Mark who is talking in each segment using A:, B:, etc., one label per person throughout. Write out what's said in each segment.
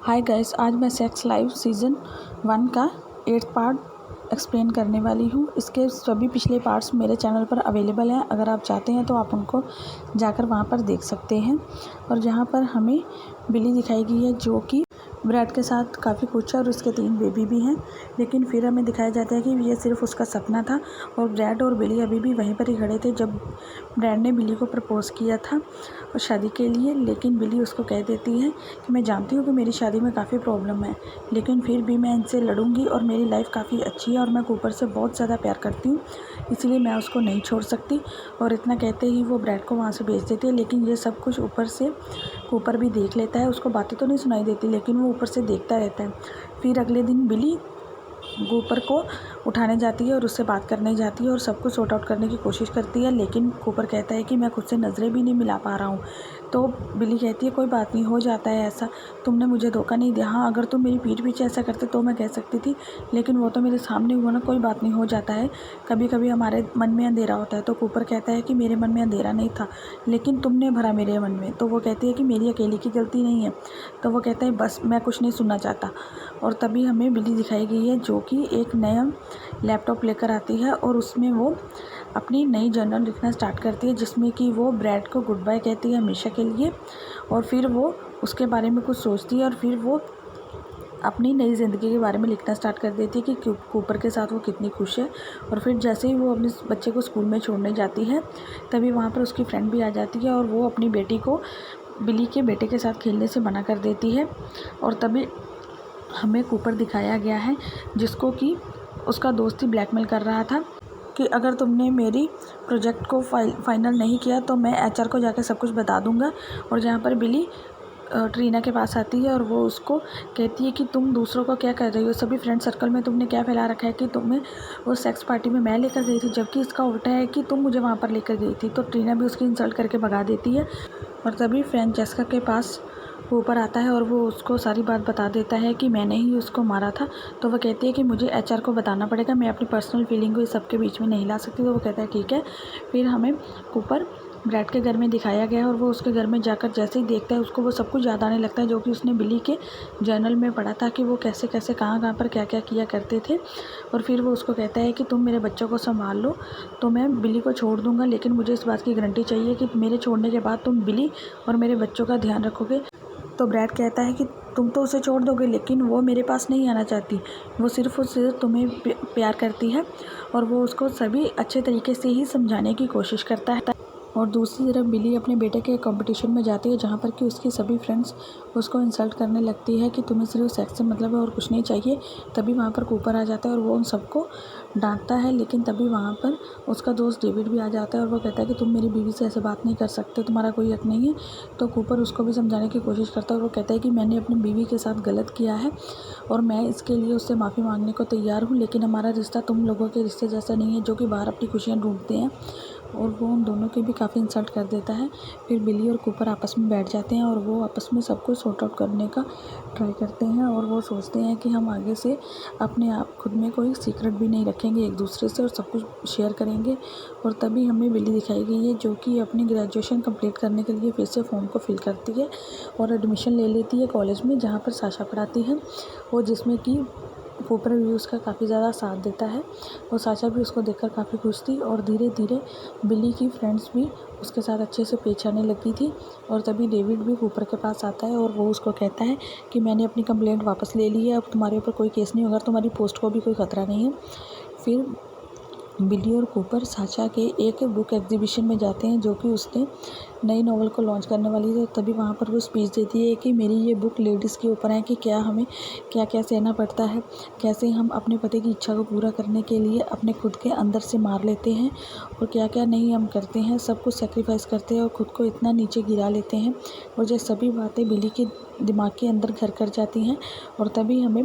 A: Hi guys, आज मैं sex life season 1 का 8th पार्ट एक्सप्लेन करने वाली हूँ। इसके सभी पिछले पार्ट्स मेरे चैनल पर अवेलेबल हैं। अगर आप चाहते हैं तो आप उनको जाकर वहाँ पर देख सकते हैं। और जहाँ पर हमें बिली दिखाई गई है जो कि ब्रैड के साथ काफ़ी खुश है और उसके 3 बेबी भी हैं। लेकिन फिर हमें दिखाया जाता है कि ये सिर्फ उसका सपना था और ब्रैड और बिली अभी भी वहीं पर ही खड़े थे जब ब्रैड ने बिली को प्रपोज़ किया था और शादी के लिए। लेकिन बिली उसको कह देती है कि मैं जानती हूँ कि मेरी शादी में काफ़ी प्रॉब्लम है, लेकिन फिर भी मैं इनसे लड़ूंगी और मेरी लाइफ काफ़ी अच्छी है और मैं कूपर से बहुत ज़्यादा प्यार करती हूँ, इसलिए मैं उसको नहीं छोड़ सकती। और इतना कहते ही वो ब्रैड को वहाँ से भेज देती है। लेकिन ये सब कुछ ऊपर से कूपर भी देख लेता है। उसको बातें तो नहीं सुनाई देती, लेकिन वो ऊपर से देखता रहता है। फिर अगले दिन बिली कूपर को उठाने जाती है और उससे बात करने जाती है और सब कुछ सॉर्ट आउट करने की कोशिश करती है। लेकिन कूपर कहता है कि मैं खुद से नज़रें भी नहीं मिला पा रहा हूँ। तो बिली कहती है कोई बात नहीं, हो जाता है ऐसा, तुमने मुझे धोखा नहीं दिया। हाँ, अगर तुम मेरी पीठ पीछे ऐसा करते तो मैं कह सकती थी, लेकिन वो तो मेरे सामने हुआ ना। कोई बात नहीं, हो जाता है, कभी कभी हमारे मन में अंधेरा होता है। तो कूपर कहता है कि मेरे मन में अंधेरा नहीं था, लेकिन तुमने भरा मेरे मन में। तो वो कहती है कि मेरी अकेली की गलती नहीं है। तो वो कहता है बस मैं कुछ नहीं सुनना चाहता। और तभी हमें बिली दिखाई गई है जो कि एक नया लैपटॉप लेकर आती है और उसमें वो अपनी नई जर्नल लिखना स्टार्ट करती है, जिसमें कि वो ब्रैड को गुड बाय कहती है हमेशा के लिए। और फिर वो उसके बारे में कुछ सोचती है और फिर वो अपनी नई ज़िंदगी के बारे में लिखना स्टार्ट कर देती है कि कूपर के साथ वो कितनी खुश है। और फिर जैसे ही वो अपने बच्चे को स्कूल में छोड़ने जाती है, तभी वहाँ पर उसकी फ्रेंड भी आ जाती है और वो अपनी बेटी को बिली के बेटे के साथ खेलने से मना कर देती है। और तभी हमें कूपर दिखाया गया है जिसको कि उसका दोस्त ही ब्लैकमेल कर रहा था कि अगर तुमने मेरी प्रोजेक्ट को फाइनल नहीं किया तो मैं एचआर को जाकर सब कुछ बता दूंगा। और जहाँ पर बिली ट्रीना के पास आती है और वो उसको कहती है कि तुम दूसरों को क्या कर रही हो, सभी फ्रेंड सर्कल में तुमने क्या फैला रखा है कि तुम्हें वो सेक्स पार्टी में मैं लेकर गई थी, जबकि इसका उल्टा है कि तुम मुझे वहाँ पर लेकर गई थी। तो ट्रीना भी उसकी इंसल्ट करके भगा देती है। और तभी फ्रेंचेस्का के पास ऊपर आता है और वो उसको सारी बात बता देता है कि मैंने ही उसको मारा था। तो वह कहती है कि मुझे एचआर को बताना पड़ेगा, मैं अपनी पर्सनल फीलिंग को इस सबके बीच में नहीं ला सकती। तो वो कहता है ठीक है। फिर हमें कूपर ब्रैड के घर में दिखाया गया है और वो उसके घर में जाकर जैसे ही देखता है उसको वो सब कुछ याद आने लगता है जो कि उसने बिली के जर्नल में पढ़ा था कि वो कैसे कैसे कहाँ पर क्या क्या किया करते थे। और फिर वो उसको कहता है कि तुम मेरे बच्चों को संभाल लो तो मैं बिली को छोड़ दूँगा, लेकिन मुझे इस बात की गारंटी चाहिए कि मेरे छोड़ने के बाद तुम बिली और मेरे बच्चों का ध्यान रखोगे। तो ब्रैड कहता है कि तुम तो उसे छोड़ दोगे, लेकिन वो मेरे पास नहीं आना चाहती, वो सिर्फ तुम्हें प्यार करती है। और वो उसको सभी अच्छे तरीके से ही समझाने की कोशिश करता है। और दूसरी तरफ बिली अपने बेटे के कंपटीशन में जाती है जहाँ पर कि उसकी सभी फ्रेंड्स उसको इंसल्ट करने लगती है कि तुम्हें सिर्फ सेक्स से मतलब है और कुछ नहीं चाहिए। तभी वहाँ पर कूपर आ जाता है और वो उन सबको डांटता है। लेकिन तभी वहाँ पर उसका दोस्त डेविड भी आ जाता है और वो कहता है कि तुम मेरी बीवी से ऐसे बात नहीं कर सकते, तुम्हारा कोई हक नहीं है। तो कूपर उसको भी समझाने की कोशिश करता है और वो कहता है कि मैंने अपनी बीवी के साथ गलत किया है और मैं इसके लिए उससे माफ़ी मांगने को तैयार हूँ, लेकिन हमारा रिश्ता तुम लोगों के रिश्ते जैसा नहीं है जो कि बाहर अपनी खुशियाँ ढूंढते हैं। और वो उन दोनों की भी काफ़ी इंसल्ट कर देता है। फिर बिली और कूपर आपस में बैठ जाते हैं और वो आपस में सब कुछ सॉर्ट आउट करने का ट्राई करते हैं। और वो सोचते हैं कि हम आगे से अपने आप खुद में कोई सीक्रेट भी नहीं रखेंगे एक दूसरे से और सब कुछ शेयर करेंगे। और तभी हमें बिली दिखाई गई है जो कि अपनी ग्रेजुएशन कंप्लीट करने के लिए फिर से फॉर्म को फिल करती है और एडमिशन ले लेती है कॉलेज में जहाँ पर साशा पढ़ाती है, और जिसमें कि कूपर भी उसका काफ़ी ज़्यादा साथ देता है। और साशा भी उसको देखकर काफ़ी खुश थी और धीरे धीरे बिली की फ्रेंड्स भी उसके साथ अच्छे से पेश आने लगी थी। और तभी डेविड भी कूपर के पास आता है और वो उसको कहता है कि मैंने अपनी कंप्लेंट वापस ले ली है, अब तुम्हारे ऊपर कोई केस नहीं होगा, तुम्हारी पोस्ट को भी कोई ख़तरा नहीं है। फिर बिली और कूपर साशा के एक बुक एग्जीबिशन में जाते हैं जो कि उसने नई नॉवल को लॉन्च करने वाली है। तभी वहाँ पर वो स्पीच देती है कि मेरी ये बुक लेडीज़ के ऊपर है कि क्या हमें क्या क्या सहना पड़ता है, कैसे हम अपने पति की इच्छा को पूरा करने के लिए अपने खुद के अंदर से मार लेते हैं और क्या क्या नहीं हम करते हैं, सब कुछ सेक्रीफाइस करते हैं और ख़ुद को इतना नीचे गिरा लेते हैं। और ये सभी बातें बिली के दिमाग के अंदर घर कर जाती हैं। और तभी हमें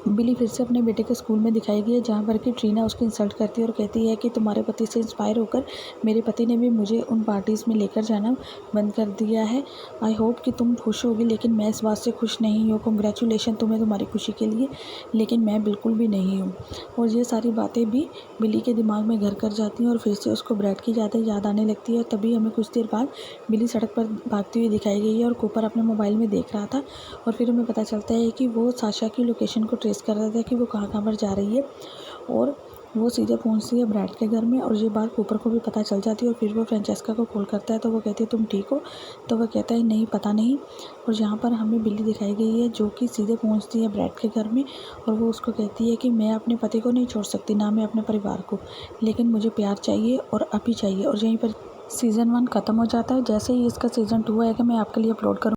A: बिली फिर से अपने बेटे के स्कूल में दिखाई गई है, जहाँ पर कि ट्रीना उसकी इंसल्ट करती है और कहती है कि तुम्हारे पति से इंस्पायर होकर मेरे पति ने भी मुझे उन पार्टीज़ में लेकर जाना बंद कर दिया है। आई होप कि तुम खुश होगी, लेकिन मैं इस बात से खुश नहीं हूँ। कॉन्ग्रेचुलेशन तुम्हें तुम्हारी खुशी के लिए, लेकिन मैं बिल्कुल भी नहीं हूँ। और ये सारी बातें भी बिली के दिमाग में घर कर जाती हैं और फिर से उसको ब्रैड की ज़्यादा याद आने लगती है। तभी हमें कुछ देर बाद बिली सड़क पर भागती हुई दिखाई गई है और कूपर अपने मोबाइल में देख रहा था। और फिर हमें पता चलता है कि वो साशा की लोकेशन को ट्रेस कर रहा था कि वो कहाँ पर जा रही है, और वो सीधे पहुंचती है ब्रैड के घर में। और ये बात कूपर को भी पता चल जाती है। और फिर वो फ्रेंचेस्का को कॉल करता है तो वो कहती है तुम ठीक हो? तो वो कहता है नहीं, पता नहीं। और यहाँ पर हमें बिल्ली दिखाई गई है जो कि सीधे पहुंचती है ब्रैड के घर में, और वो उसको कहती है कि मैं अपने पति को नहीं छोड़ सकती, ना मैं अपने परिवार को, लेकिन मुझे प्यार चाहिए और अभी चाहिए। और यहीं पर सीज़न 1 ख़त्म हो जाता है। जैसे ही इसका सीज़न 2 आएगा मैं आपके लिए अपलोड करूँ।